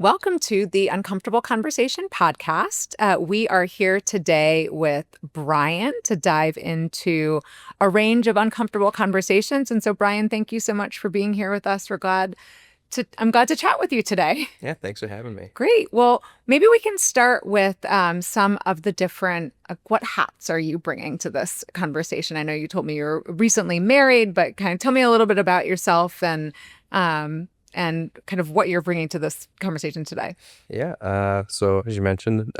Welcome to the Uncomfortable Conversation podcast. We are here today with Brian to dive into a range of uncomfortable conversations. And so, Brian, thank you so much for being here with us. I'm glad to chat with you today. Yeah, thanks for having me. Great. Well, maybe we can start with some of the different, what hats are you bringing to this conversation? I know you told me you're recently married, but kind of tell me a little bit about yourself and kind of what you're bringing to this conversation today. Yeah, so as you mentioned,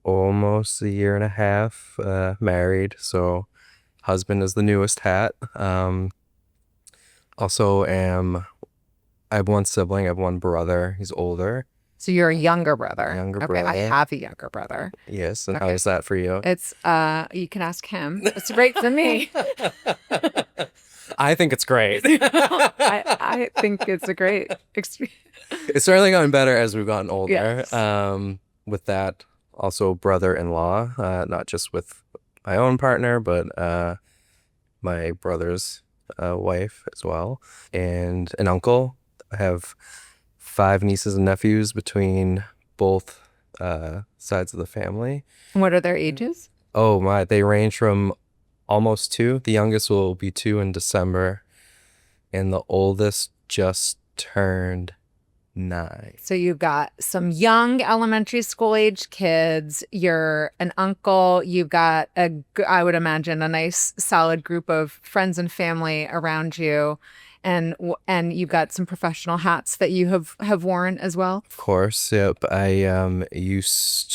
almost a year and a half married, so husband is the newest hat. Also I have one sibling, I have one brother, he's older. So you're a younger brother. Younger Okay, brother. I have a younger brother. Yes, and how Okay. is that for you? It's you can ask him. It's great for me. I think it's great. I think it's a great experience. It's certainly gotten better as we've gotten older. Yes. With that, also brother-in-law, not just with my own partner, but my brother's wife as well, and an uncle. I have 5 nieces and nephews between both sides of the family. What are their ages? Oh my, they range from almost 2. The youngest will be 2 in December, and the oldest just turned 9. So you've got some young elementary school age kids. You're an uncle. You've got I would imagine, a nice solid group of friends and family around you, and you've got some professional hats that you have worn as well. Of course, yep. I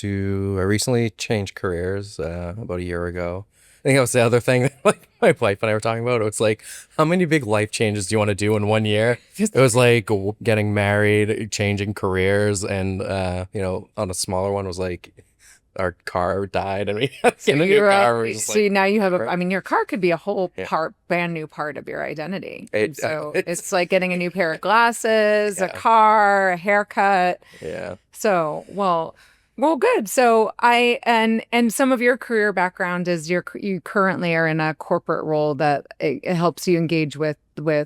recently changed careers about a year ago. I think that was the other thing that like my wife and I were talking about. It's like, how many big life changes do you want to do in 1 year? It was like getting married, changing careers, and on a smaller one was like our car died and we had to get a new car. We're just So like, now you have I mean, your car could be a whole Yeah. brand new part of your identity. It- And so it's- it's like getting a new pair of glasses, a Yeah. car, a haircut. yeah. So, well, good. So and some of your career background is you currently are in a corporate role that it helps you engage with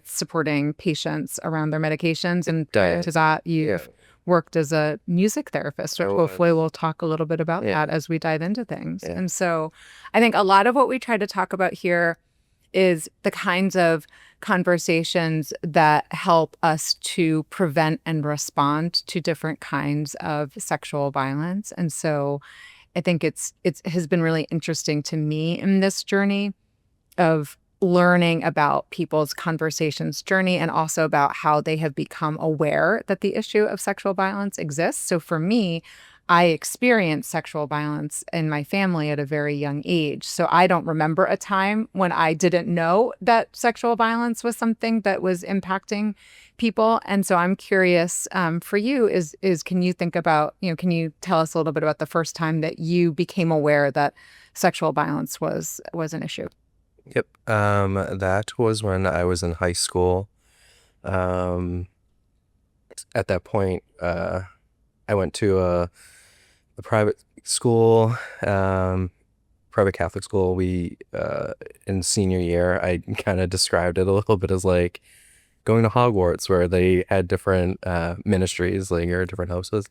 supporting patients around their medications. And prior to that, you've worked as a music therapist, which I hopefully was. we'll talk a little bit about Yeah. that as we dive into things. Yeah. And so I think a lot of what we try to talk about here is the kinds of conversations that help us to prevent and respond to different kinds of sexual violence. And so I think it has been really interesting to me in this journey of learning about people's conversations journey and also about how they have become aware that the issue of sexual violence exists. So for me, I experienced sexual violence in my family at a very young age. So I don't remember a time when I didn't know that sexual violence was something that was impacting people. And so I'm curious, for you is can you think about, can you tell us a little bit about the first time that you became aware that sexual violence was an issue? Yep. That was when I was in high school. At that point, I went to a private school, private Catholic school. We in senior year, I kind of described it a little bit as like going to Hogwarts, where they had different ministries, like or different houses.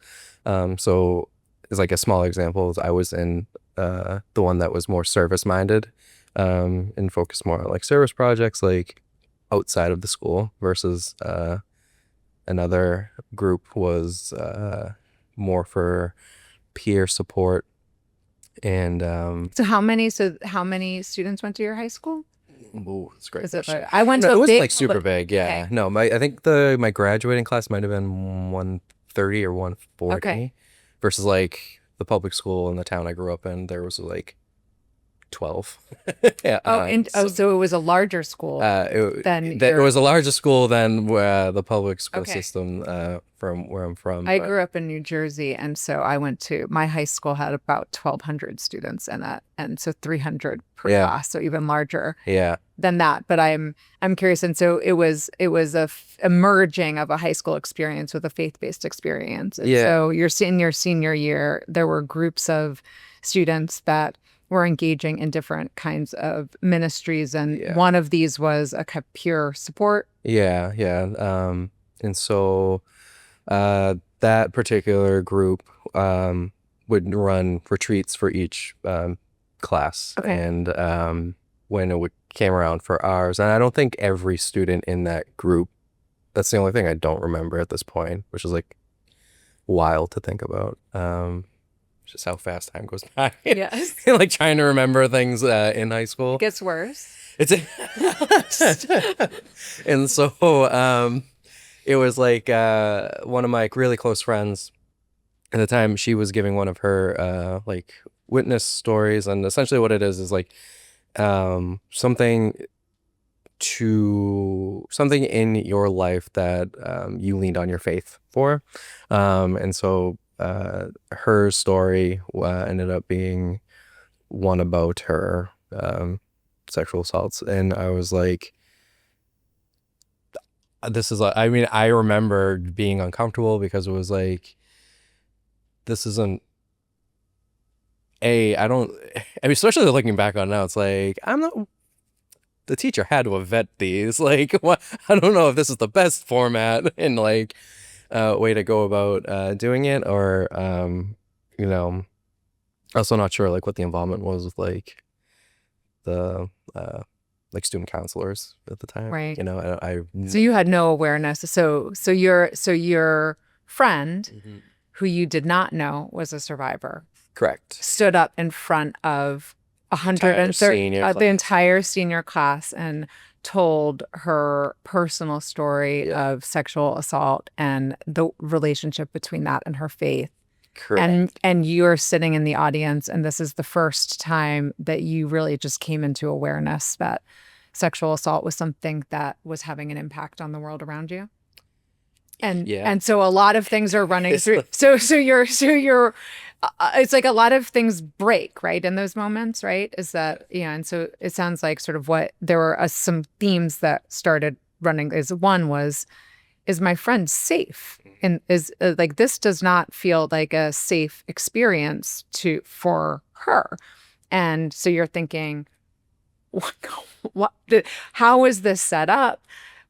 So as like a small example, is I was in the one that was more service minded, and focused more on like service projects, like outside of the school, versus another group was more for peer support. And So how many students went to your high school? ooh, that's a great Is it question. I went No, to it a was big like super big. Yeah. Okay. No, I think my graduating class might have been 130 or 140 Okay. versus like the public school in the town I grew up in, there was like 12. Yeah. So it was a larger school than It was a larger school than the public school Okay. system from where I'm from. I but- grew up in New Jersey, and so my high school had about 1,200 students in it, and so 300 per Yeah. class, so even larger Yeah. than that. But I'm curious, and so it was a merging of a high school experience with a faith-based experience. And Yeah. so in your senior year, there were groups of students that were engaging in different kinds of ministries, and Yeah. one of these was a pure support. Yeah. And so That particular group would run retreats for each class, Okay. and when it would came around for ours, and I don't think every student in that group. That's the only thing I don't remember at this point, which is like wild to think about. Just how fast time goes by. Yes. Like trying to remember things in high It school. gets worse. It's and so it was like one of my really close friends at the time. She was giving one of her like witness stories, and essentially what it is like something something in your life that you leaned on your faith for. And so her story ended up being one about her sexual assaults. And I was like, this is like, I mean, I remember being uncomfortable because it was like, this isn't I don't, I mean, especially looking back on it now, it's like, I'm not, the teacher had to have vet these. Like, what? I don't know if this is the best format and like way to go about doing it, or you know, also not sure like what the involvement was with like the like student counselors at the time. Right. You know, So you had no awareness. So your friend, Mhm. who you did not know was a survivor, Correct. stood up in front of Entire senior the class. entire senior class and told her personal story Yeah. of sexual assault and the relationship between that and her faith. Correct. And you're sitting in the audience, and this is the first time that you really just came into awareness that sexual assault was something that was having an impact on the world around you. Yeah. And so a lot of things are running It's through. like- So you're it's like a lot of things break, right, in those moments, right? Is that, yeah? And so it sounds like sort of what there were some themes that started running. Is one was, is my friend safe? And is like, this does not feel like a safe experience for her. And so you're thinking, what, how is this set up?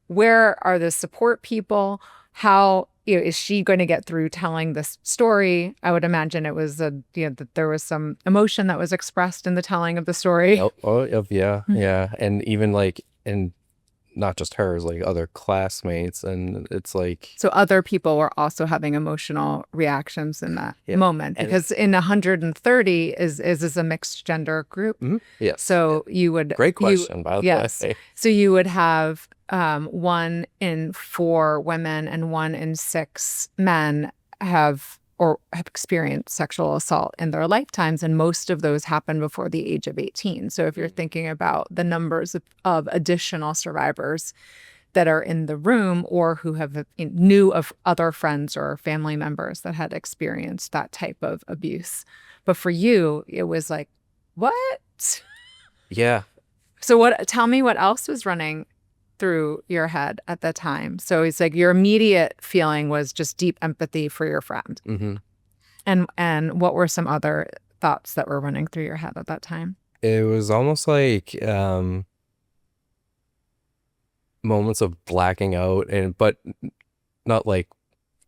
Where are the support people? How, is she going to get through telling this story? I would imagine it was that there was some emotion that was expressed in the telling of the story. Yeah, yeah, and even like, and not just hers, like other classmates, and it's like, So other people were also having emotional reactions in that yeah, moment, and because in 130 is a mixed gender group. yes, So you would, great question, by the yes. way. So you would have 1 in 4 women and 1 in 6 men have experienced sexual assault in their lifetimes, and most of those happen before the age of 18. So if you're thinking about the numbers of additional survivors that are in the room, or who have knew of other friends or family members that had experienced that type of abuse. But for you, it was like, what? Yeah. So tell me what else was running through your head at the time. So it's like your immediate feeling was just deep empathy for your friend. Mm-hmm. And what were some other thoughts that were running through your head at that time? It was almost like moments of blacking out, but not like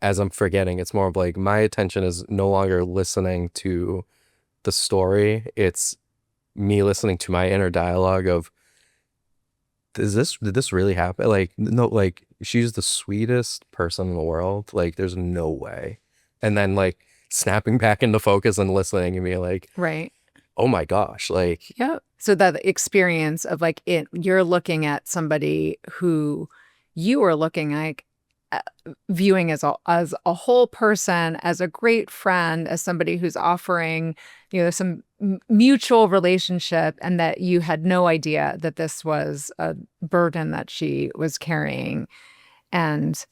as I'm forgetting. It's more of like my attention is no longer listening to the story. It's me listening to my inner dialogue of, did this really happen? Like, no, like, she's the sweetest person in the world. Like, there's no way. And then like snapping back into focus and listening and being like, Right. oh my gosh, like, Yeah. So that experience of like you're looking at somebody who you are looking like, viewing as a whole person, as a great friend, as somebody who's offering, some mutual relationship, and that you had no idea that this was a burden that she was carrying. And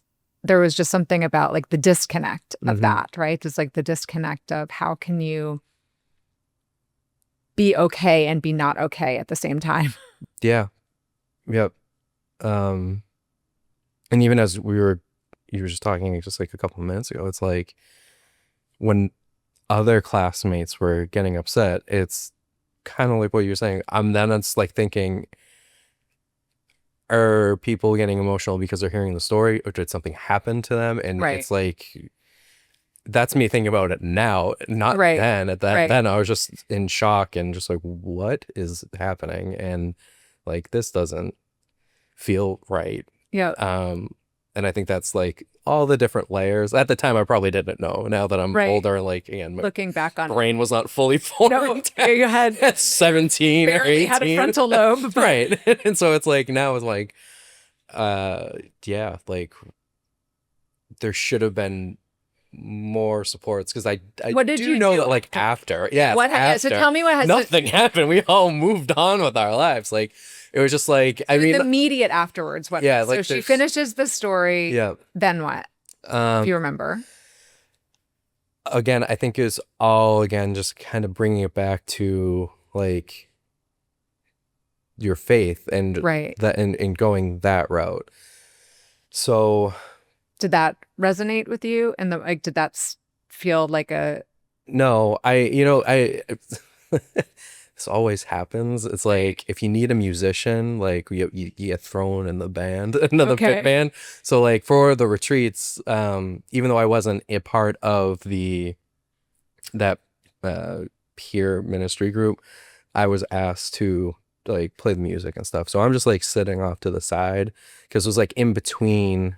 there was just something about like the disconnect of that, right? It's like the disconnect of, how can you be okay and be not okay at the same time? yeah, yep. And even as you were just talking just like a couple of minutes ago, it's like when other classmates were getting upset, it's kind of like what you're saying. It's like thinking, are people getting emotional because they're hearing the story, or did something happen to them? And Right. it's like, that's me thinking about it now, not Right. then. At that, Right. then I was just in shock and just like, what is happening? And like, this doesn't feel right. Yeah. Um, and I think that's like all the different layers. At the time, I probably didn't know. Now that I'm Right. older, like, again, my Looking back on it. brain was not fully No, formed you had at 17 or barely had a 18. frontal lobe, but Right. And so it's like, now it's like, yeah, like there should have been more supports, because I what did do you know do that like after, yeah, yeah, so after tell me what has nothing happened, we all moved on with our lives. Like, it was just like, I mean, the immediate afterwards. What? yeah, So like she there's, finishes the story. yeah, Then what? If you remember. again, I think is all, again, just kind of bringing it back to like your faith and Right. that, and going that route. So Did that resonate with you? And the like, did that feel like a no, I this always happens. It's like, if you need a musician, like you get thrown in the band, another pit okay? band. So like for the retreats, even though I wasn't a part of that peer ministry group, I was asked to like play the music and stuff. So I'm just like sitting off to the side, because it was like in between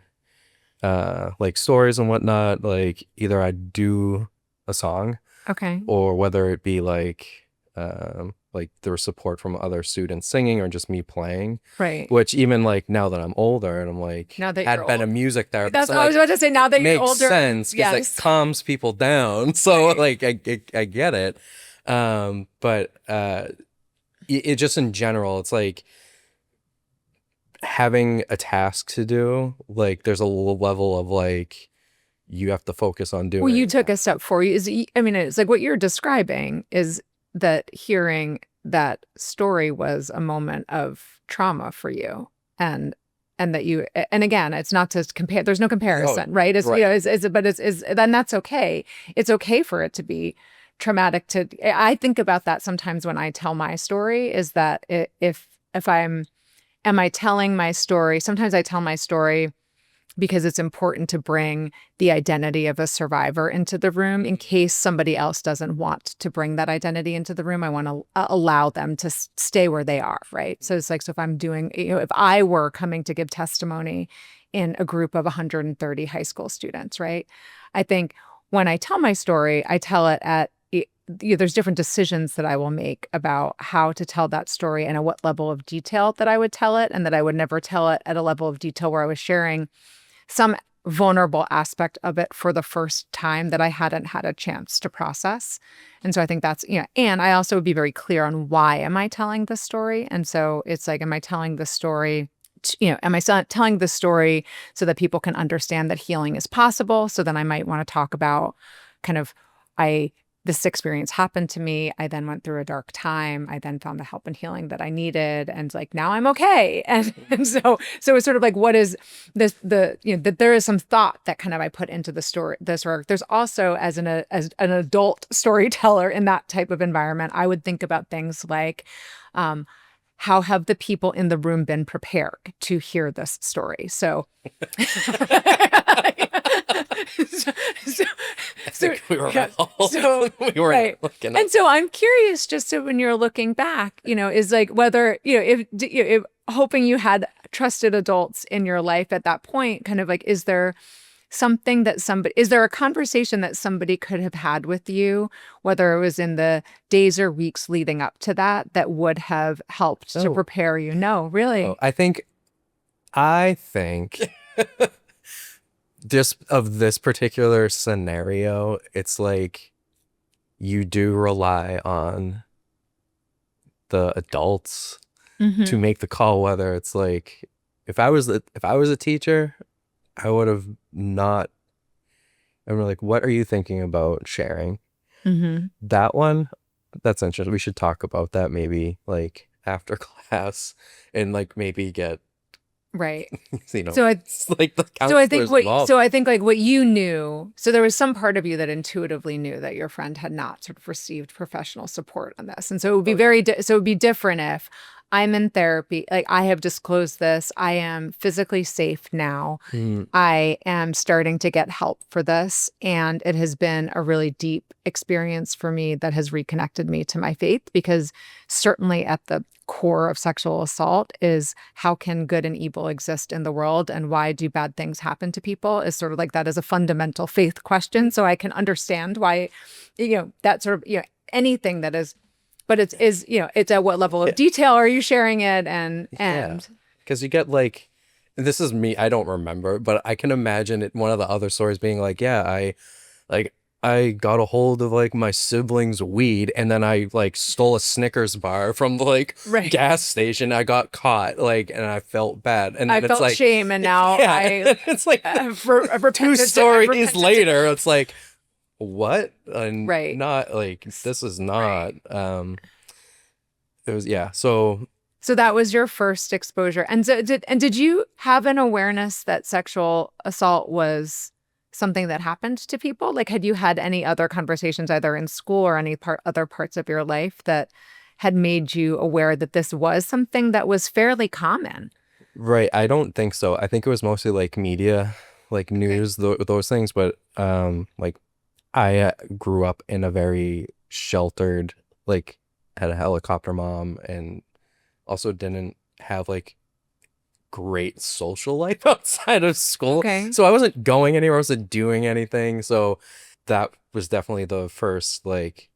like stories and whatnot. Like, either I do a song, Okay. or whether it be like there was support from other students singing, or just me playing. Right. Which, even like now that I'm older and I'm like, Now that had you're been a old. music therapist, That's I'm what I was like, about to say. Now that you're makes older. sense, because Yes. it calms people down. So Right. like I get it. But it just, in general, it's like having a task to do. Like, there's a level of like, you have to focus on doing. Well, you took a step forward. I mean, it's like what you're describing is that hearing that story was a moment of trauma for you, and that you, and again, it's not to compare. There's no comparison, right? It's, right. you know, but it's then that's okay. It's okay for it to be traumatic. I think about that sometimes when I tell my story. Is that if am I telling my story? Sometimes I tell my story because it's important to bring the identity of a survivor into the room in case somebody else doesn't want to bring that identity into the room. I want to allow them to stay where they are, right? So it's like, so if I'm doing, if I were coming to give testimony in a group of 130 high school students, right? I think when I tell my story, I tell it at, there's different decisions that I will make about how to tell that story and at what level of detail that I would tell it, and that I would never tell it at a level of detail where I was sharing some vulnerable aspect of it for the first time that I hadn't had a chance to process. And so I think that's, and I also would be very clear on why am I telling this story? And so it's like, am I telling the story, am I telling the story so that people can understand that healing is possible? So then I might want to talk about kind of, this experience happened to me. I then went through a dark time. I then found the help and healing that I needed. And like, now I'm okay. And so it's sort of like, what is this, that there is some thought that kind of I put into the story, this work. There's also, as an adult storyteller in that type of environment, I would think about things like, how have the people in the room been prepared to hear this story? So, we were right. looking And so I'm curious, just so when you're looking back, is like whether, if hoping you had trusted adults in your life at that point, kind of like, is there something that is there a conversation that somebody could have had with you, whether it was in the days or weeks leading up to that would have helped to prepare you? No, really? I think just of this particular scenario, it's like you do rely on the adults to make the call, whether it's like, if I was a teacher, I would have not. I'm like, what are you thinking about sharing? That one, that's interesting. We should talk about that maybe like after class, and like maybe get right. So it's like the counselors involved. I think like what you knew. So there was some part of you that intuitively knew that your friend had not sort of received professional support on this, and so it would be so it would be different if I'm in therapy. Like, I have disclosed this. I am physically safe now. Mm, I am starting to get help for this. And it has been a really deep experience for me that has reconnected me to my faith, because certainly at the core of sexual assault is how can good and evil exist in the world, and why do bad things happen to people, is sort of like that is a fundamental faith question. So I can understand why, that sort of, anything that is, but it's at what level of yeah. detail are you sharing it? And, Yeah. and Because you get like, this is me, I don't remember, but I can imagine it, one of the other stories being like, yeah, like, I got a hold of like my siblings' weed and then I like stole a Snickers bar from the like right. gas station. I got caught, like, and I felt bad. And I then it's felt like, shame, and now yeah, I it's like I've two repented to, I've stories repented to, later, it's like, what? And right. not like, this is not, Right. it was, yeah. So So that was your first exposure. And so did you have an awareness that sexual assault was something that happened to people? Like, had you had any other conversations either in school or other parts of your life that had made you aware that this was something that was fairly common? right. I don't think so. I think it was mostly like media, like Okay. news, those things. But like I grew up in a very sheltered, like had a helicopter mom, and also didn't have like great social life outside of school. Okay. So I wasn't going anywhere, I wasn't doing anything. So that was definitely the first, like,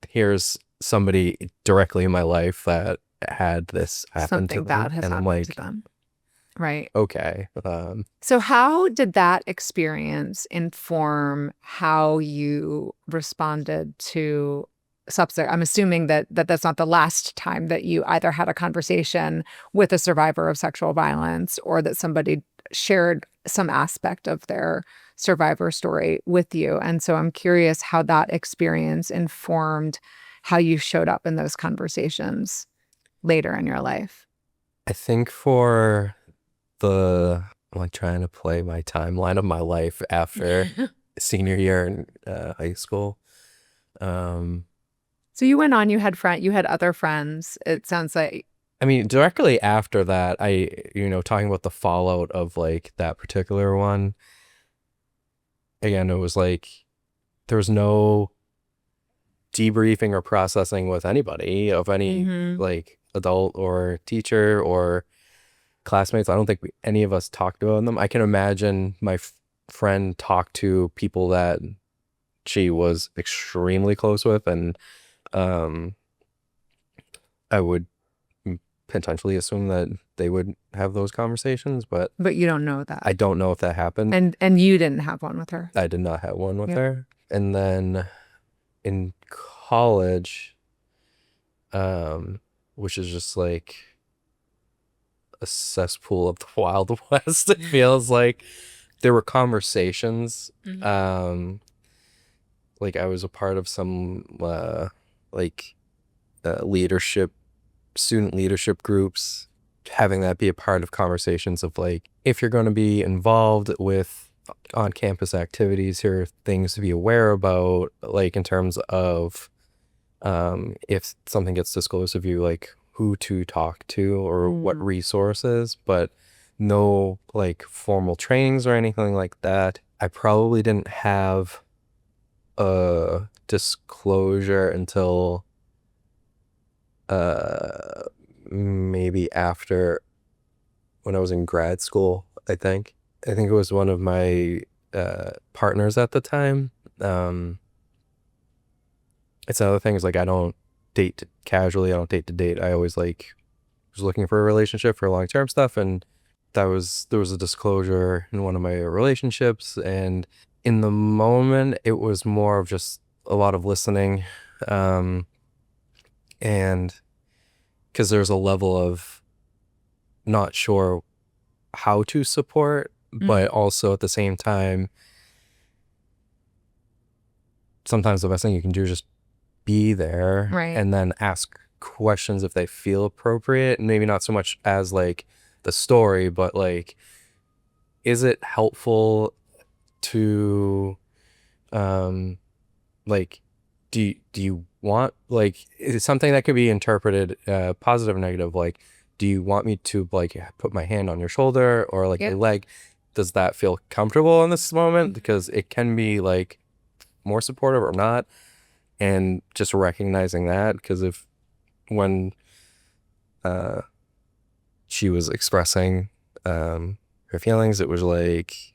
here's somebody directly in my life that had this happen to Something them. bad has And I'm happened to like, them. Right. okay. So, how did that experience inform how you responded to substance? I'm assuming that that's not the last time that you either had a conversation with a survivor of sexual violence, or that somebody shared some aspect of their survivor story with you. And so I'm curious how that experience informed how you showed up in those conversations later in your life. I think for the, I'm like trying to play my timeline of my life after senior year in high school. Um, So you went on, you had other friends. It sounds like. I mean, directly after that, talking about the fallout of like that particular one, again, it was like there was no debriefing or processing with anybody of any Mhm. like adult or teacher or classmates. I don't think any of us talked about them. I can imagine my friend talked to people that she was extremely close with, and um, I would potentially assume that they would have those conversations, but But you don't know that. I don't know if that happened. And you didn't have one with her. I did not have one with Yep. her. And then in college, um, which is just like a cesspool of the Wild West, it feels like there were conversations. Mhm. Like I was a part of some like leadership, student leadership groups, having that be a part of conversations of like, if you're going to be involved with on campus activities, here are things to be aware about, like in terms of if something gets disclosed of you, like who to talk to or what Mm. resources, but no like formal trainings or anything like that. I probably didn't have a disclosure until uh maybe after, when I was in grad school, I think. I think it was one of my partners at the time. Um, it's another thing is like I don't date casually. I don't date to date. I always like was looking for a relationship for long term stuff, and there was a disclosure in one of my relationships, and in the moment it was more of just a lot of listening, um, and because there's a level of not sure how to support, Mm. but also at the same time, sometimes the best thing you can do is just be there Right. and then ask questions if they feel appropriate. And maybe not so much as like the story, but like, is it helpful to, um, like, do you want, like, it's something that could be interpreted positive or negative. Like, do you want me to like put my hand on your shoulder or like Yeah. your leg? Does that feel comfortable in this moment? Because it can be like more supportive or not. And just recognizing that, because if when uh she was expressing her feelings, it was like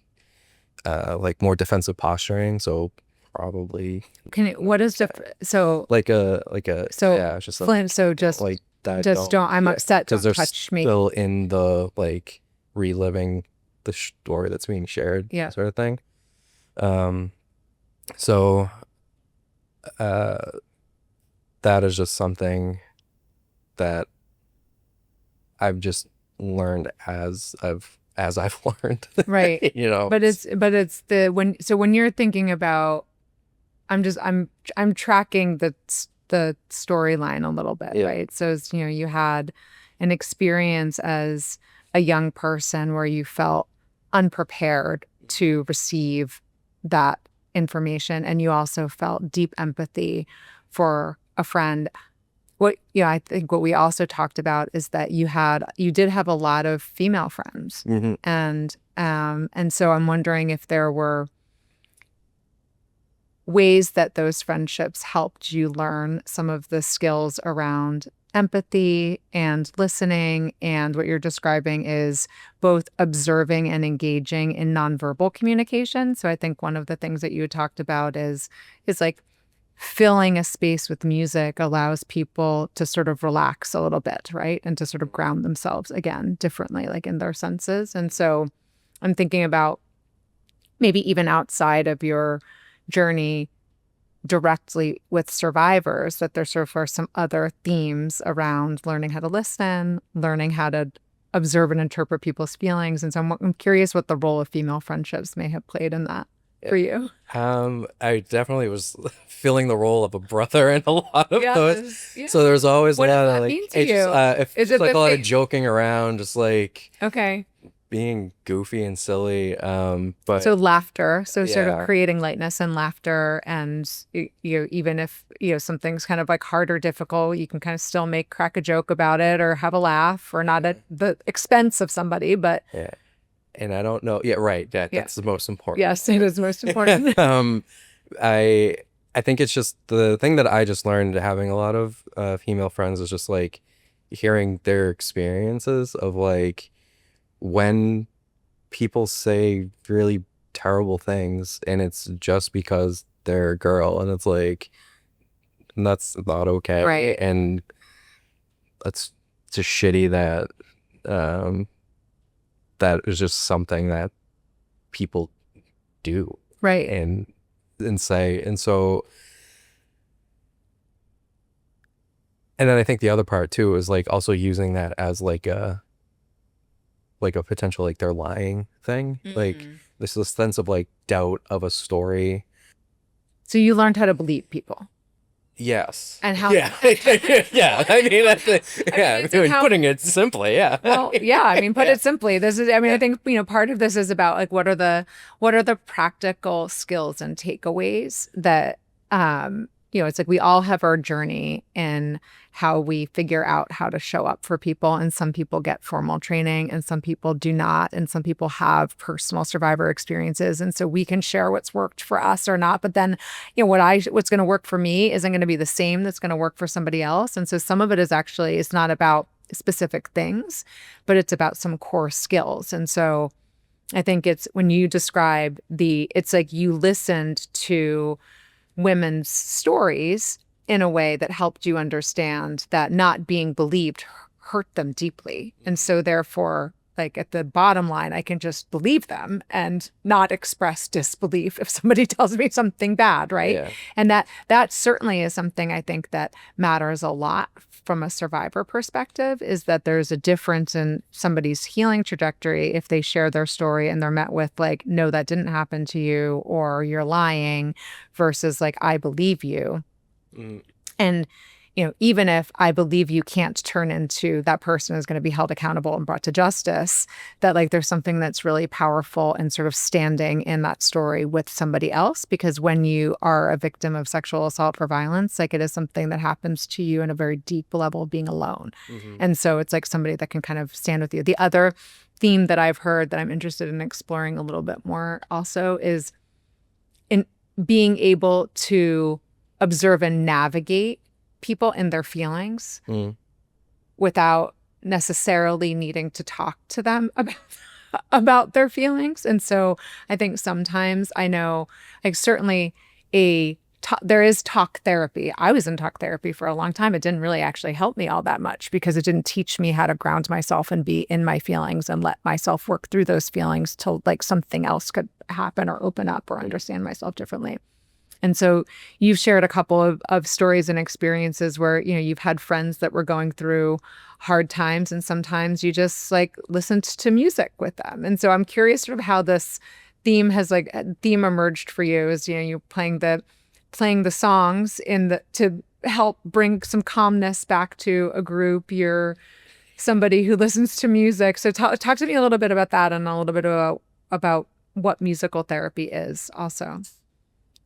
more defensive posturing. So probably What is so like a so yeah, it's just Flynn, so like that just don't, don't, I'm yeah, upset, because don't they're touch me. still in the like reliving the story that's being shared, Yeah. sort of thing. um so uh that is just something that I've just learned as I've learned. Right. you know But it's the when you're thinking about, I'm tracking the storyline a little bit, yeah. right? So it's, you had an experience as a young person where you felt unprepared to receive that information, and you also felt deep empathy for a friend. I think what we also talked about is that you did have a lot of female friends, Hmm. and so I'm wondering if there were ways that those friendships helped you learn some of the skills around empathy and listening. And what you're describing is both observing and engaging in nonverbal communication. So I think one of the things that you had talked about is like filling a space with music allows people to sort of relax a little bit, right? And to sort of ground themselves again differently, like in their senses. And so I'm thinking about maybe even outside of your journey directly with survivors, that there sort of are some other themes around learning how to listen, learning how to observe and interpret people's feelings. And so I'm curious what the role of female friendships may have played in that for you. I definitely was filling the role of a brother in a lot of those. Yes. Yeah. So there's always a What does lot of that like, mean to it's just you? Is just it like a that lot of they, joking around, just like okay. being goofy and silly. So But laughter, so sort of yeah, creating lightness and laughter, and even if something's kind of like hard or difficult, you can kind of still crack a joke about it or have a laugh, or not at the expense of somebody, but yeah. And I don't know. Yeah, right. yeah, That's the most important yes, it is most important. I I think it's just the thing that I just learned having a lot of female friends is just like hearing their experiences of like when people say really terrible things and it's just because they're a girl, and it's like that's not okay, Right, and that's just shitty that um that is just something that people do right. and say. And so, and then I think the other part too is like also using that as like a potential like they're lying thing, like Mm. this sense of like doubt of a story. So you learned how to believe people, Yes. and how, Yeah. Yeah. I mean, that's I mean, yeah. it's I like mean, how, putting it simply. Yeah. well, yeah, I mean, put Yeah. it simply, this is, I mean, I Yeah. think, part of this is about like, what are the practical skills and takeaways that, it's like we all have our journey in how we figure out how to show up for people. And some people get formal training and some people do not. And some people have personal survivor experiences. And so we can share what's worked for us or not. But then, what's going to work for me isn't going to be the same that's going to work for somebody else. And so some of it is actually, it's not about specific things, but it's about some core skills. And so I think it's when you describe it's like you listened to women's stories in a way that helped you understand that not being believed hurt them deeply. And so therefore, like at the bottom line, I can just believe them and not express disbelief if somebody tells me something bad, right? Yeah. And that certainly is something I think that matters a lot from a survivor perspective, is that there's a difference in somebody's healing trajectory if they share their story and they're met with like, no, that didn't happen to you, or you're lying, versus like, I believe you. Mm. And even if I believe you can't turn into that person is going to be held accountable and brought to justice, that like there's something that's really powerful in sort of standing in that story with somebody else. Because when you are a victim of sexual assault or violence, like it is something that happens to you in a very deep level of being alone. And so it's like somebody that can kind of stand with you. The other theme that I've heard that I'm interested in exploring a little bit more also is in being able to observe and navigate people and their feelings without necessarily needing to talk to them about their feelings. And so I think sometimes I know, like certainly there is talk therapy. I was in talk therapy for a long time. It didn't really actually help me all that much because it didn't teach me how to ground myself and be in my feelings and let myself work through those feelings till like something else could happen or open up or understand myself differently. And so you've shared a couple of stories and experiences where, you've had friends that were going through hard times and sometimes you just like listened to music with them. And so I'm curious sort of how this theme emerged for you as, you're playing the songs to help bring some calmness back to a group. You're somebody who listens to music. So talk to me a little bit about that and a little bit about what musical therapy is also.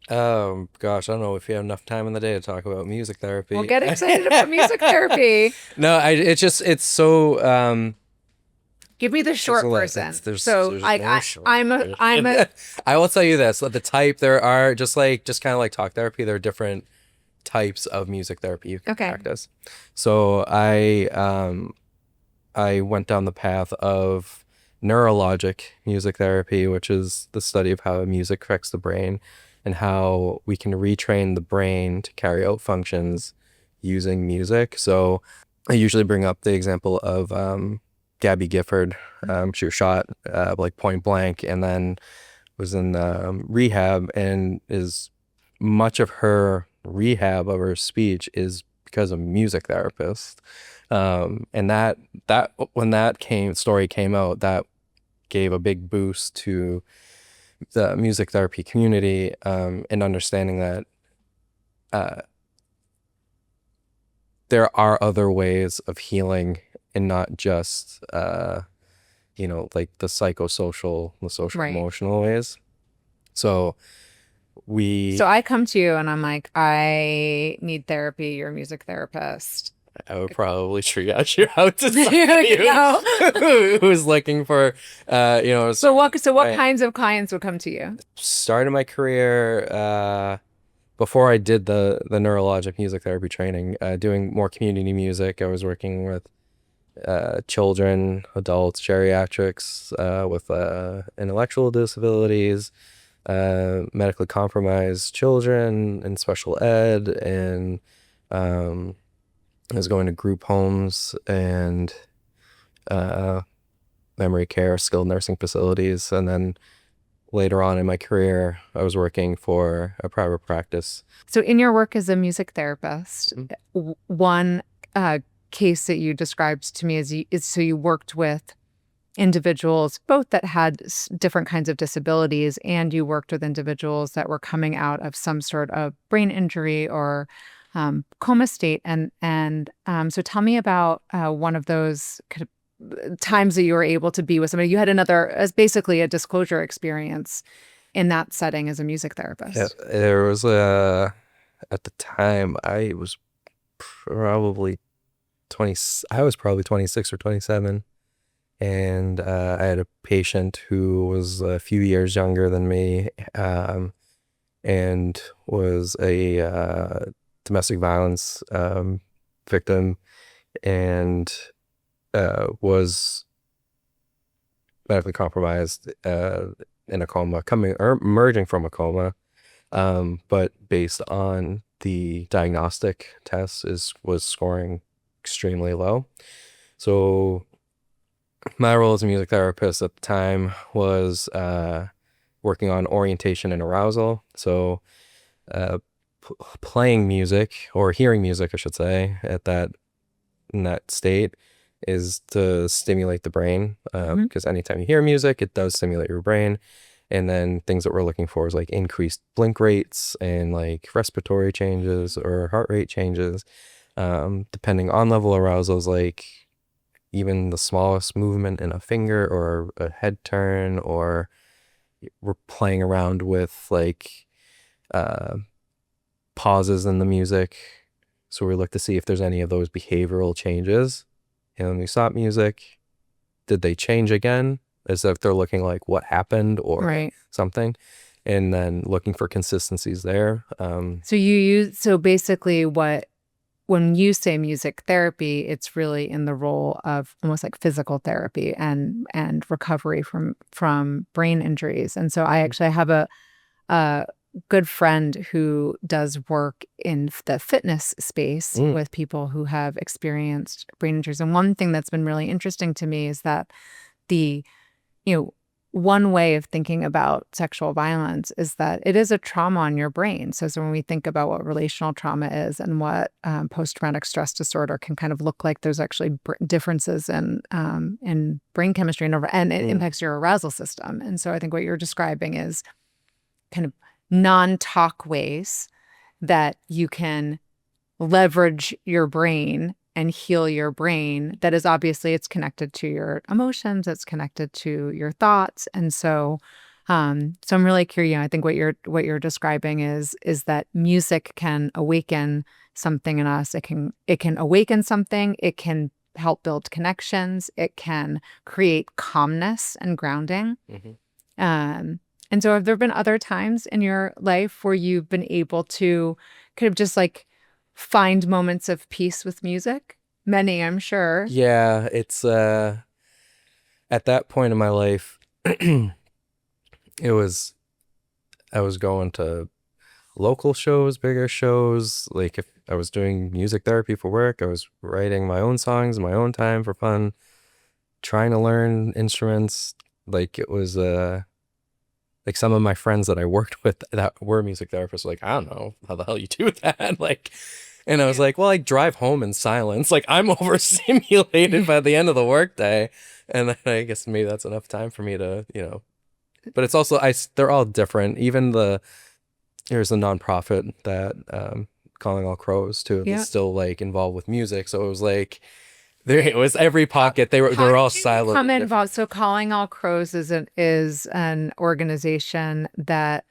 Gosh, I don't know if you have enough time in the day to talk about music therapy. Well, get excited about music therapy. No, it's so Give me the short version. There's I short I'm a I will tell you this, the type there are just kind of like talk therapy, there are different types of music therapy you can practice. So I went down the path of neurologic music therapy, which is the study of how music affects the brain and how we can retrain the brain to carry out functions using music. So I usually bring up the example of Gabby Gifford. She was shot like point blank and then was in rehab, and is much of her rehab of her speech is because of music therapist. And that when that story came out, that gave a big boost to the music therapy community, and understanding that there are other ways of healing and not just like the psychosocial, the social emotional ways. So I come to you and I'm like, I need therapy. You're a music therapist. I would probably triage you out to somebody who's looking for, So what kinds of clients would come to you? Started my career before I did the neurologic music therapy training, doing more community music. I was working with children, adults, geriatrics, with intellectual disabilities, medically compromised children in special ed, and I was going to group homes and memory care, skilled nursing facilities. And then later on in my career, I was working for a private practice. So in your work as a music therapist, one case that you described to me is so you worked with individuals both that had different kinds of disabilities, and you worked with individuals that were coming out of some sort of brain injury or coma state. And so tell me about one of those kind of times that you were able to be with somebody. You had as basically a disclosure experience in that setting as a music therapist. Yeah, there was at the time I was probably 26 or 27. And I had a patient who was a few years younger than me, and was a domestic violence victim, and was medically compromised, in a coma, emerging from a coma, but based on the diagnostic test was scoring extremely low. So my role as a music therapist at the time was working on orientation and arousal. So playing music, or hearing music, I should say, in that state is to stimulate the brain, because anytime you hear music, it does stimulate your brain. And then things that we're looking for is like increased blink rates and like respiratory changes or heart rate changes. depending on level arousals, like even the smallest movement in a finger or a head turn, or we're playing around with like uh, pauses in the music. So we look to see if there's any of those behavioral changes. And when we stop music, did they change again? As if they're looking like what happened or Right. something. And then looking for consistencies there. So basically when you say music therapy, it's really in the role of almost like physical therapy and recovery from brain injuries. And so I actually have a good friend who does work in the fitness space with people who have experienced brain injuries. And one thing that's been really interesting to me is that the, one way of thinking about sexual violence is that it is a trauma on your brain. So when we think about what relational trauma is and what post-traumatic stress disorder can kind of look like, there's actually differences in brain chemistry and it impacts your arousal system. And so I think what you're describing is kind of non-talk ways that you can leverage your brain and heal your brain. That is obviously it's connected to your emotions, it's connected to your thoughts. And so I'm really curious. I think what you're describing is that music can awaken something in us. It can awaken something, it can help build connections, it can create calmness and grounding. And so have there been other times in your life where you've been able to kind of just like find moments of peace with music? Many, I'm sure. Yeah, it's at that point in my life, I was going to local shows, bigger shows. Like if I was doing music therapy for work, I was writing my own songs in my own time for fun, trying to learn instruments. Like it was like some of my friends that I worked with that were music therapists were like, I don't know how the hell you do that. Like, and I was like, well, I drive home in silence. Like I'm overstimulated by the end of the workday. And then I guess maybe that's enough time for me to, but it's also, they're all different. Even there's a nonprofit that, Calling All Crows too, Yeah. that's still like involved with music. So it was like, it was every pocket. They were all silent. Come involved. So Calling All Crows is an organization that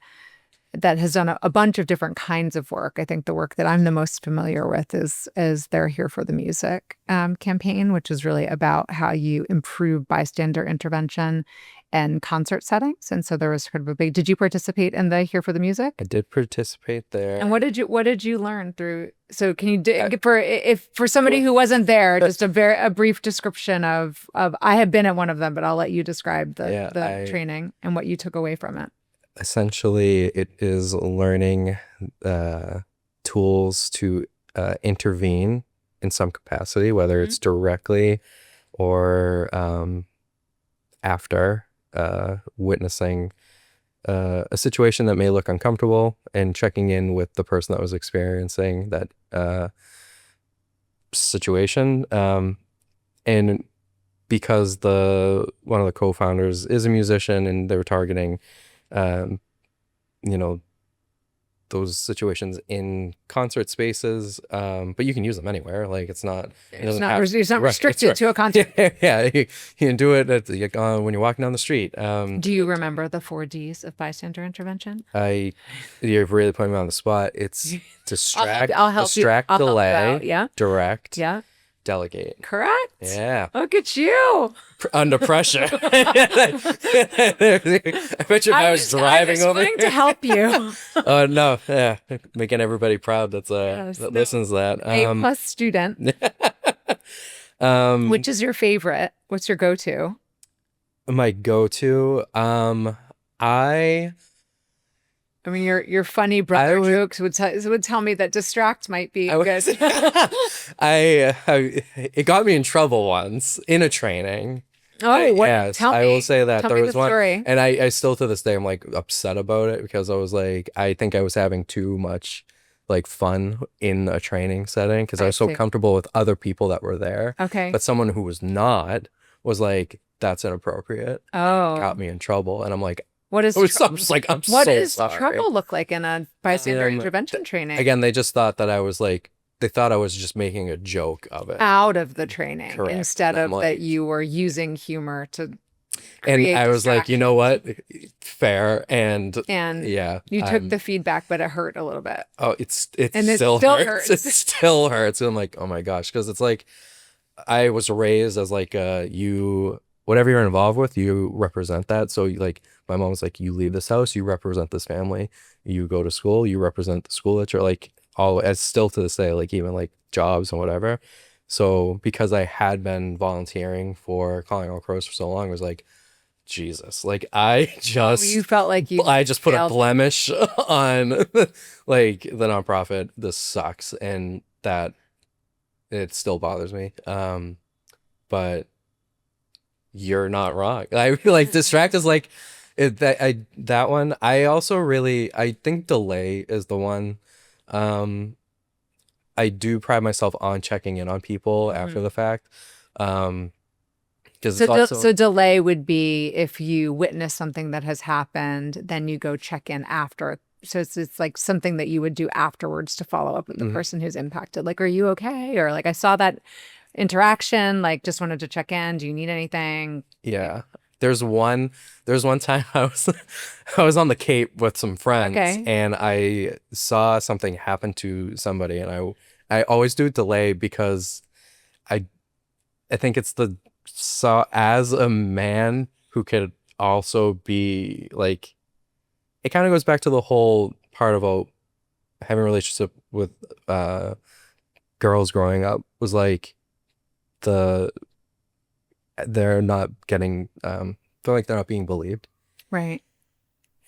has done a bunch of different kinds of work. I think the work that I'm the most familiar with is their Here for the Music campaign, which is really about how you improve bystander intervention and concert settings. And so there was kind of a big. Did you participate in the Here for the Music? I did participate there. And what did you learn through? So can you for somebody who wasn't there, just a brief description of I have been at one of them, but I'll let you describe the training and what you took away from it. Essentially, it is learning tools to intervene in some capacity, whether it's directly or after witnessing a situation that may look uncomfortable, and checking in with the person that was experiencing that situation. And because one of the co-founders is a musician, and they were targeting those situations in concert spaces, but you can use them anywhere. Like it's not restricted to a concert. Yeah, you can do it when you're walking down the street. Do you remember the 4 Ds of bystander intervention? You're really putting me on the spot. It's distract, I'll help distract, you. delay, Yeah. direct, Yeah. delegate. Correct. Yeah. Look at you. Under pressure. I bet you if I was driving over here to help you. Oh no, yeah, making everybody proud that listens to that. A+ student. Which is your favorite? What's your go-to? My go-to, I mean, your funny brother jokes would tell me that distract might be good. It got me in trouble once in a training. Oh, what? Yes, Tell me. I will say that Tell there me was the one, story. and I still to this day I'm like upset about it, because I was like, I think I was having too much like fun in a training setting, because I was so comfortable with other people that were there. Okay. But someone who was not was like, that's inappropriate. Oh. Got me in trouble, and I'm like, what is I'm so what does sorry. trouble look like in a bystander intervention training? Again, they just thought that I was like they thought I was just making a joke of it. Out of the training Correct. instead And I'm of that like, you were using humor to and create I was like, you know distraction. what? Fair. And And yeah, you took the feedback, but it hurt a little bit. oh, it And it still still hurts. It hurts. still hurts. And I'm like, oh my gosh, because it's like I was raised as like you whatever you're involved with, you represent that. So like my mom was like, you leave this house, you represent this family. You go to school, you represent the school that you're like all as still to this day, like even like jobs and whatever. So because I had been volunteering for Calling All Crows for so long, it was like, Jesus, like Oh, you felt like you I just put a failed. blemish on like the nonprofit. This sucks, and that it still bothers me. But you're not wrong. I feel like distract is like that one. I also really I think delay is the one. Um, I do pride myself on checking in on people after Mhm. the fact. Um, because So, it's also so delay would be if you witness something that has happened, then you go check in after. So it's like something that you would do afterwards to follow up with the mhm, person who's impacted. Like, are you okay? Or like, I saw that interaction, like just wanted to check in. Do you need anything? Yeah. yeah. There's one time I was on the Cape with some friends Okay. and I saw something happen to somebody and I always do delay because I I think it's the so as a man who could also be like it kind of goes back to the whole part about having a relationship with uh girls growing up was like the they're not getting feel like they're not being believed. Right.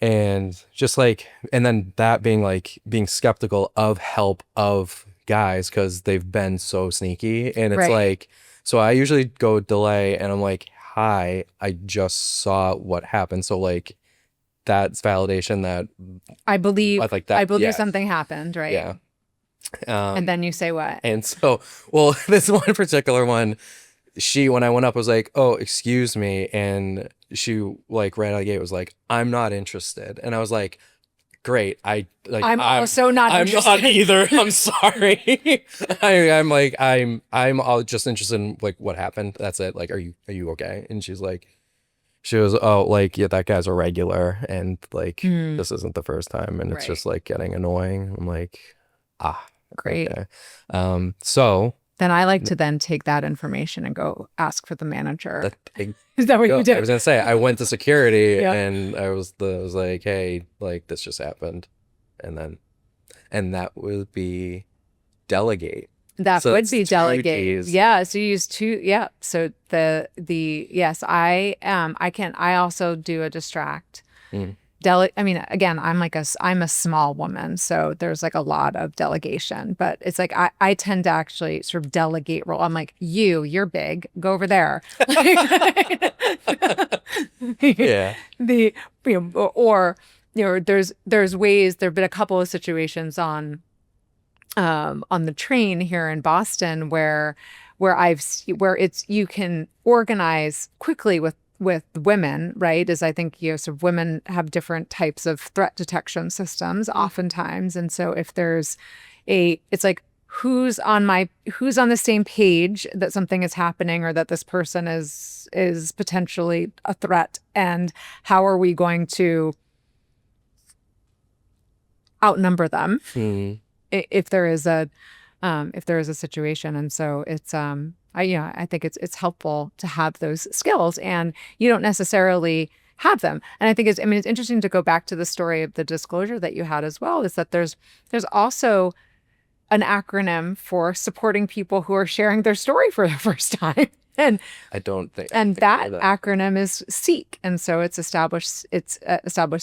And just like and then that being like being skeptical of help of guys because they've been so sneaky and it's Right. like so I usually go delay and I'm like hi I just saw what happened so like that's validation that I believe I like I that believe yeah something happened, right? yeah And um then you say what? and so well this one particular one she when I went up was like, "Oh, excuse me," and she like right out of the gate was like, "I'm not interested," and I was like, "Great, I like I'm also not I'm not interested. either. I'm sorry. I'm like I'm all just interested in like what happened. That's it. Like, are you okay?" And she's like, she was oh like yeah that guy's a regular and like Hmm. this isn't the first time and it's Right. just like getting annoying. I'm like ah Great. okay. So Then I like to then take that information and go ask for the manager. that I Is that what you I did? was gonna say I went to security Yeah. and I was like, hey, like this just happened, and then and that would be delegate. That So would it's be two delegate. D's. Yeah. So you use two. Yeah. So the yes, I can I also do a distract. Mm. I mean, again, I'm a small woman, so there's like a lot of delegation, but it's like I tend to actually sort of delegate role. I'm like, you're big, go over there. Yeah. The or there's ways there've been a couple of situations on the train here in Boston where it's you can organize quickly with women, right? As I think sort of women have different types of threat detection systems oftentimes, and so if there's it's like who's on the same page that something is happening or that this person is potentially a threat, and how are we going to outnumber them Mm. if there is a situation. And so it's I think it's helpful to have those skills, and you don't necessarily have them. And I think it's interesting to go back to the story of the disclosure that you had as well, is that there's also an acronym for supporting people who are sharing their story for the first time. And I don't think and I know that that. acronym is SEEK. And so it's establish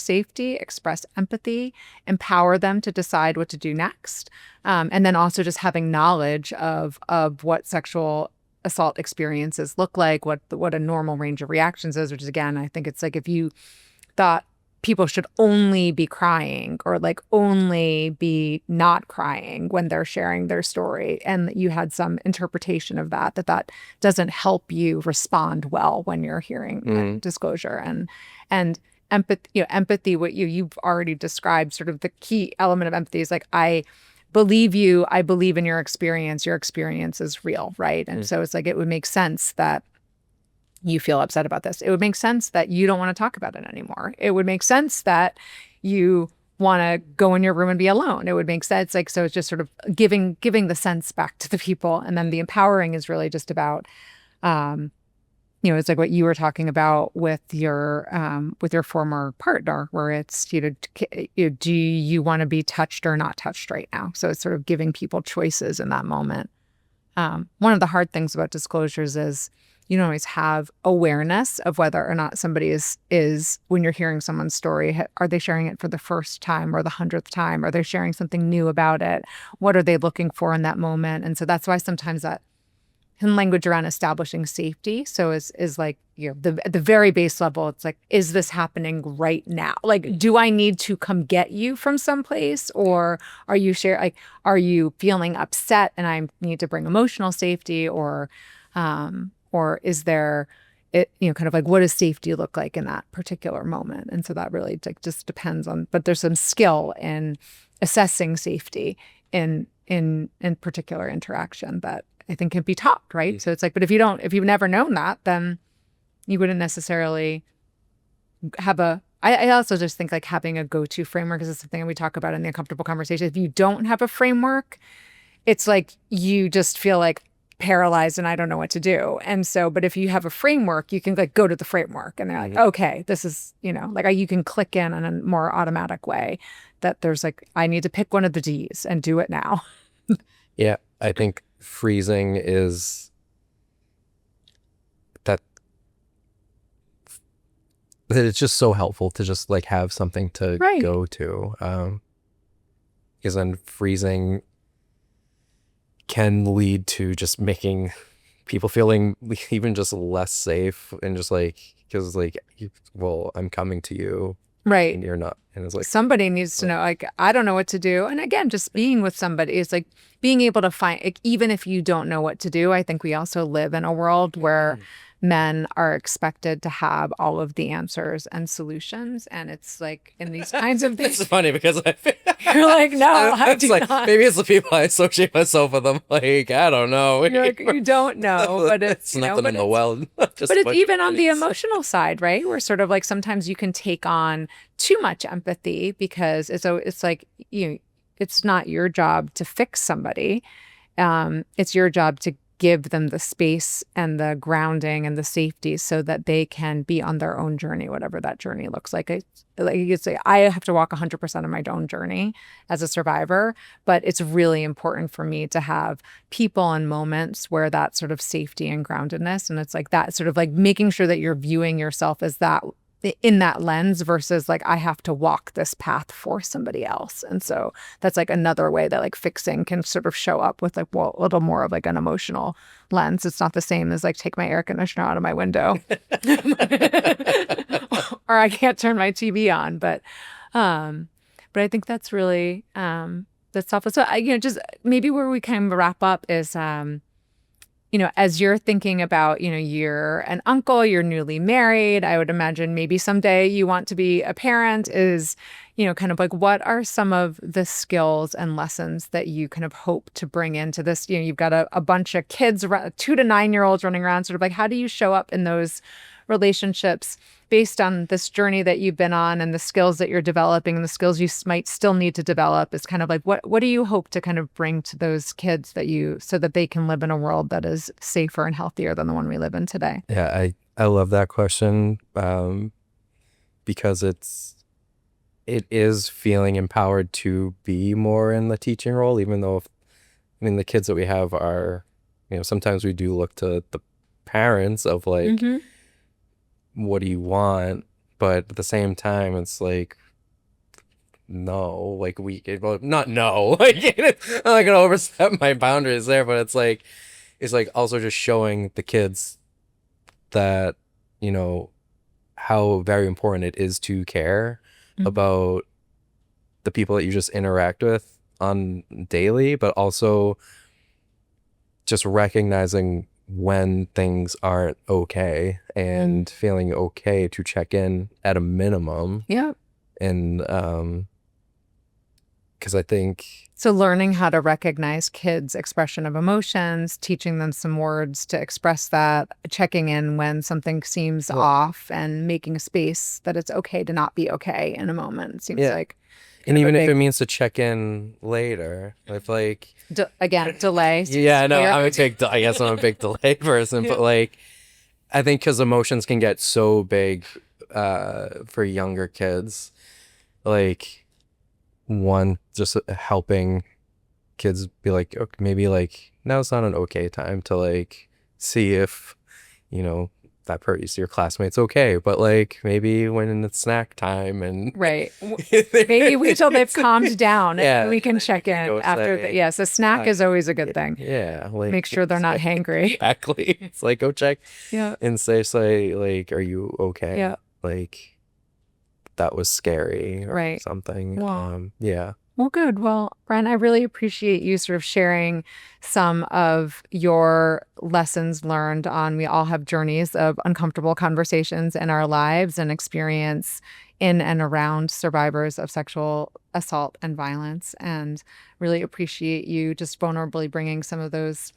safety, express empathy, empower them to decide what to do next. And then also just having knowledge of what sexual assault experiences look like, what a normal range of reactions is, which is, again, I think it's like if you thought people should only be crying or like only be not crying when they're sharing their story, and you had some interpretation of that doesn't help you respond well when you're hearing Mm. disclosure. And empathy, what you've already described, sort of the key element of empathy is like believe you. I believe in your experience. Your experience is real, right? And so it's like, it would make sense that you feel upset about this. It would make sense that you don't want to talk about it anymore. It would make sense that you want to go in your room and be alone. It would make sense. Like, so it's just sort of giving the sense back to the people. And then the empowering is really just about, it's like what you were talking about with your former partner, where it's, do you want to be touched or not touched right now? So it's sort of giving people choices in that moment. One of the hard things about disclosures is you don't always have awareness of whether or not somebody is when you're hearing someone's story, are they sharing it for the first time or the 100th time? Are they sharing something new about it? What are they looking for in that moment? And so that's why sometimes that language around establishing safety. So is like, at the very base level, it's like, is this happening right now? Like, do I need to come get you from someplace, or are you are you feeling upset and I need to bring emotional safety, or is there kind of like, what does safety look like in that particular moment? And so that really like just depends on, but there's some skill in assessing safety in particular interaction that I think can be taught, right? Mm-hmm. So it's like, but if you've never known that, then you wouldn't necessarily have I also just think like having a go-to framework is something we talk about in the uncomfortable conversation. If you don't have a framework, it's like you just feel like paralyzed and I don't know what to do. And so, but if you have a framework, you can like go to the framework and they're like, okay, this is, you can click in a more automatic way that there's like, I need to pick one of the D's and do it now. Yeah, I think freezing is that it's just so helpful to just like have something to go to, because then freezing can lead to just making people feeling even just less safe, and just like, because like, well, I'm coming to you, right, and you're not, and it's like somebody needs to know, like, I don't know what to do. And again, just being with somebody is like being able to find, like, even if you don't know what to do. I think we also live in a world where men are expected to have all of the answers and solutions, and it's like in these kinds of things. It's funny because you're like, no, I do like, not. Maybe it's the people I associate myself with. I'm like, I don't know. You're like, you don't know, but it's nothing in the well. But it's even on the emotional side, right? Where sort of like sometimes you can take on too much empathy because it's like, it's not your job to fix somebody. It's your job to give them the space and the grounding and the safety so that they can be on their own journey, whatever that journey looks like. Like you could say, I have to walk 100% of my own journey as a survivor, but it's really important for me to have people and moments where that sort of safety and groundedness, and it's like that sort of like making sure that you're viewing yourself as that in that lens versus like, I have to walk this path for somebody else. And so that's like another way that like fixing can sort of show up with like, well, a little more of like an emotional lens. It's not the same as like take my air conditioner out of my window or I can't turn my TV on. But I think that's really, that's helpful. So just maybe where we kind of wrap up is, as you're thinking about, you're an uncle, you're newly married, I would imagine maybe someday you want to be a parent, is, kind of like, what are some of the skills and lessons that you kind of hope to bring into this? You've got a bunch of kids, 2 to 9-year-olds running around, sort of like, how do you show up in those relationships based on this journey that you've been on and the skills that you're developing and the skills you might still need to develop? Is kind of like, what do you hope to kind of bring to those kids so that they can live in a world that is safer and healthier than the one we live in today? Yeah, I love that question, because it is feeling empowered to be more in the teaching role, even though the kids that we have are, sometimes we do look to the parents of like, what do you want? But at the same time, it's like, no, like not no, like I'm not gonna overstep my boundaries there, but it's like also just showing the kids that, how very important it is to care about the people that you just interact with on daily, but also just recognizing when things aren't okay and feeling okay to check in at a minimum. Yeah. And because I think, So learning how to recognize kids' expression of emotions, teaching them some words to express that, checking in when something seems well, off, and making space that it's okay to not be okay in a moment seems yeah. like And kind of a even if it big, means to check in later, if like, again, delay seems yeah, no, clear. I guess I'm a big delay person, but Yeah. like, I think because emotions can get so big for younger kids, like, one, just helping kids be like, okay, maybe like now's not an okay time to like see if, you know, that your classmate's okay, but like maybe when it's snack time and Right. Maybe wait till they've calmed down and yeah, we can then you check can in go after the, say, yes, a snack is always a good thing. yeah, like Make sure they're not hangry. exactly. It's like go check Yeah. and say like, are you okay? Yeah. Like that was scary or Right. something. Well, Yeah. well, good. Well, Brian, I really appreciate you sort of sharing some of your lessons learned on we all have journeys of uncomfortable conversations in our lives and experience in and around survivors of sexual assault and violence. And really appreciate you just vulnerably bringing some of those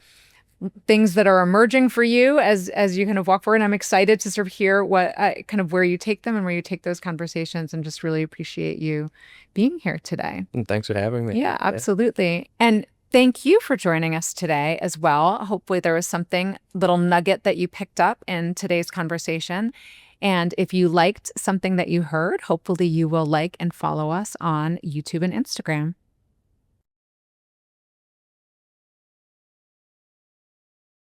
things that are emerging for you as you kind of walk forward. And I'm excited to sort of hear what kind of where you take them and where you take those conversations, and just really appreciate you being here today. And thanks for having me. Yeah, absolutely. And thank you for joining us today as well. Hopefully there was something little nugget that you picked up in today's conversation. And if you liked something that you heard, hopefully you will like and follow us on YouTube and Instagram.